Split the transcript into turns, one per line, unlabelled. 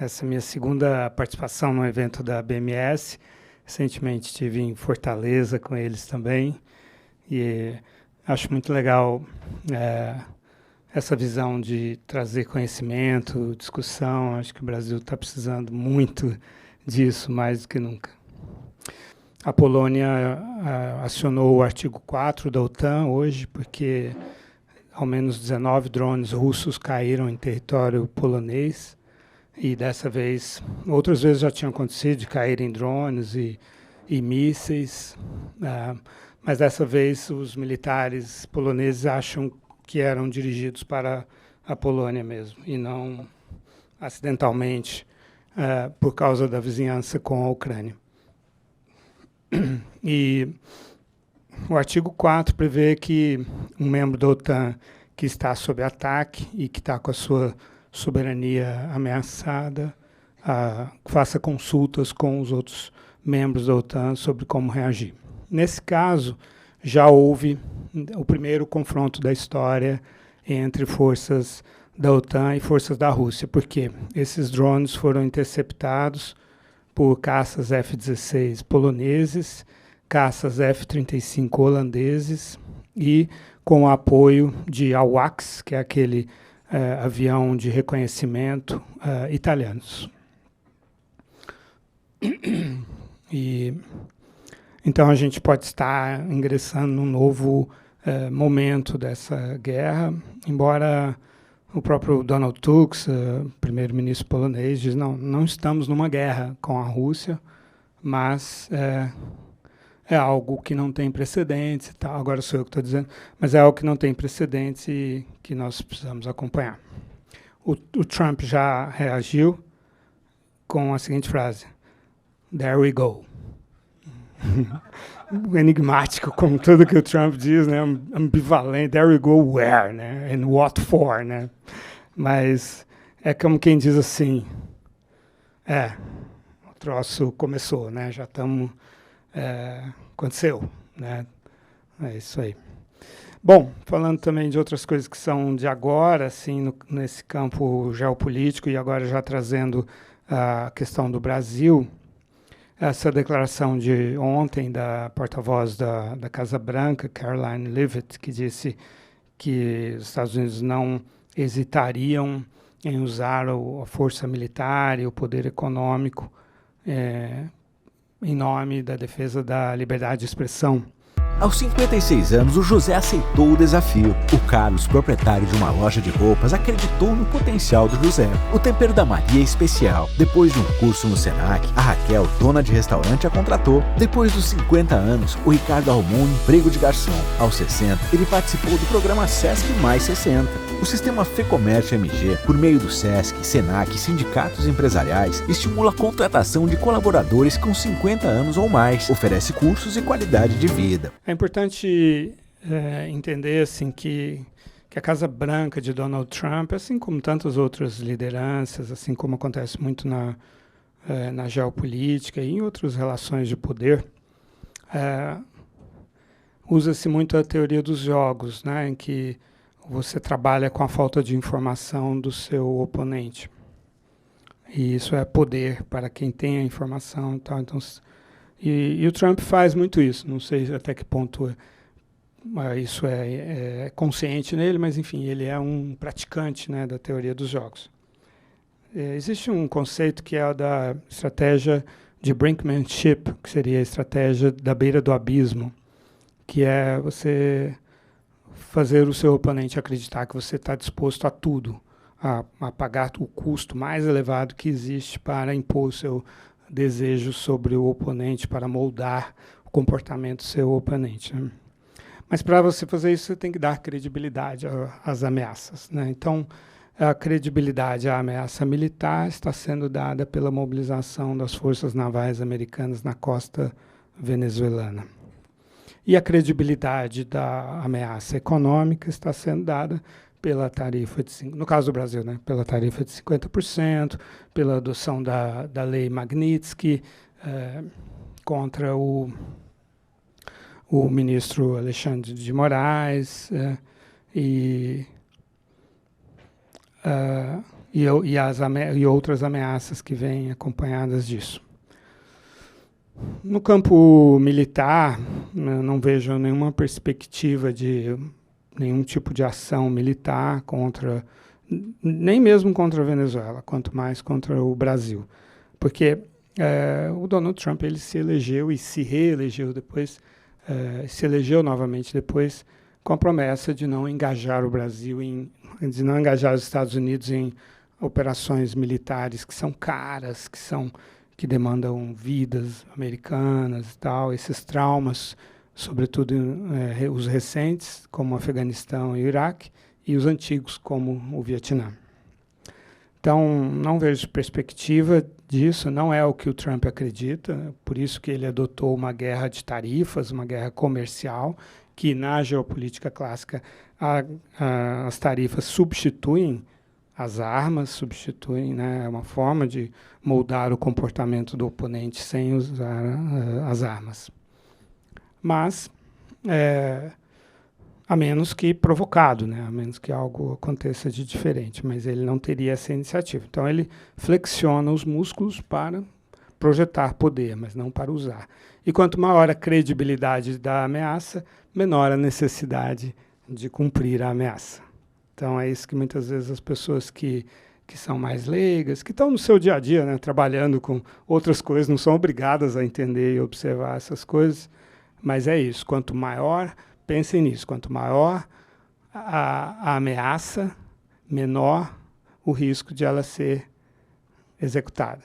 Essa é a minha segunda participação no evento da BMS. Recentemente estive em Fortaleza com eles também. E acho muito legal essa visão de trazer conhecimento, discussão. Acho que o Brasil está precisando muito disso, mais do que nunca. A Polônia acionou o artigo 4 da OTAN hoje, porque ao menos 19 drones russos caíram em território polonês. E dessa vez, outras vezes já tinha acontecido de caírem drones e mísseis, mas dessa vez os militares poloneses acham que eram dirigidos para a Polônia mesmo, e não acidentalmente por causa da vizinhança com a Ucrânia. E o artigo 4 prevê que um membro da OTAN que está sob ataque e que está com a sua soberania ameaçada, faça consultas com os outros membros da OTAN sobre como reagir. Nesse caso, já houve o primeiro confronto da história entre forças da OTAN e forças da Rússia, porque esses drones foram interceptados por caças F-16 poloneses, caças F-35 holandeses e com o apoio de AWACS, que é aquele avião de reconhecimento italianos. E, então a gente pode estar ingressando num novo momento dessa guerra, embora o próprio Donald Tusk, primeiro-ministro polonês, diz não estamos numa guerra com a Rússia, mas é algo que não tem precedentes e tal. Agora sou eu que estou dizendo, mas é algo que não tem precedentes e que nós precisamos acompanhar. O Trump já reagiu com a seguinte frase: "There we go." Enigmático, como tudo que o Trump diz, né? Ambivalente. There we go where, né? And what for, né? Mas é como quem diz assim: o troço começou, né? Já estamos aconteceu, né? É isso aí. Bom, falando também de outras coisas que são de agora, assim, nesse campo geopolítico, e agora já trazendo a questão do Brasil, essa declaração de ontem da porta-voz da Casa Branca, Caroline Leavitt, que disse que os Estados Unidos não hesitariam em usar a força militar e o poder econômico em nome da defesa da liberdade de expressão.
Aos 56 anos, o José aceitou o desafio. O Carlos, proprietário de uma loja de roupas, acreditou no potencial do José. O tempero da Maria é especial. Depois de um curso no Senac, a Raquel, dona de restaurante, a contratou. Depois dos 50 anos, o Ricardo arrumou um emprego de garçom. Aos 60, ele participou do programa Sesc Mais 60. O sistema FEComércio MG, por meio do Sesc, Senac e sindicatos empresariais, estimula a contratação de colaboradores com 50 anos ou mais, oferece cursos e qualidade de vida.
É importante entender assim, que a Casa Branca de Donald Trump, assim como tantas outras lideranças, assim como acontece muito na geopolítica e em outras relações de poder, usa-se muito a teoria dos jogos, né, em que você trabalha com a falta de informação do seu oponente. E isso é poder para quem tem a informação e tal. Então, e o Trump faz muito isso. Não sei até que ponto isso é consciente nele, mas, enfim, ele é um praticante, né, da teoria dos jogos. Existe um conceito que é o da estratégia de brinkmanship, que seria a estratégia da beira do abismo, que é você fazer o seu oponente acreditar que você está disposto a tudo, a pagar o custo mais elevado que existe para impor o seu desejo sobre o oponente, para moldar o comportamento do seu oponente, né? Mas para você fazer isso, você tem que dar credibilidade às ameaças, né? Então, a credibilidade à ameaça militar está sendo dada pela mobilização das forças navais americanas na costa venezuelana. E a credibilidade da ameaça econômica está sendo dada pela tarifa de, no caso do Brasil, né, pela tarifa de 50%, pela adoção da lei Magnitsky contra o ministro Alexandre de Moraes, e outras ameaças que vêm acompanhadas disso. No campo militar, eu não vejo nenhuma perspectiva de nenhum tipo de ação militar contra, nem mesmo contra a Venezuela, quanto mais contra o Brasil. Porque o Donald Trump ele se elegeu e se reelegeu depois, se elegeu novamente depois, com a promessa de não engajar o Brasil, de não engajar os Estados Unidos em operações militares que são caras, que demandam vidas americanas e tal, esses traumas, sobretudo os recentes, como o Afeganistão e o Iraque, e os antigos, como o Vietnã. Então, não vejo perspectiva disso, não é o que o Trump acredita, por isso que ele adotou uma guerra de tarifas, uma guerra comercial, que na geopolítica clássica as tarifas substituem as armas, substituem, né, uma forma de moldar o comportamento do oponente sem usar as armas. Mas, a menos que provocado, né, a menos que algo aconteça de diferente, mas ele não teria essa iniciativa. Então ele flexiona os músculos para projetar poder, mas não para usar. E quanto maior a credibilidade da ameaça, menor a necessidade de cumprir a ameaça. Então é isso que muitas vezes as pessoas que são mais leigas, que estão no seu dia a dia, né, trabalhando com outras coisas, não são obrigadas a entender e observar essas coisas, mas é isso, quanto maior, pensem nisso, quanto maior a ameaça, menor o risco de ela ser executada.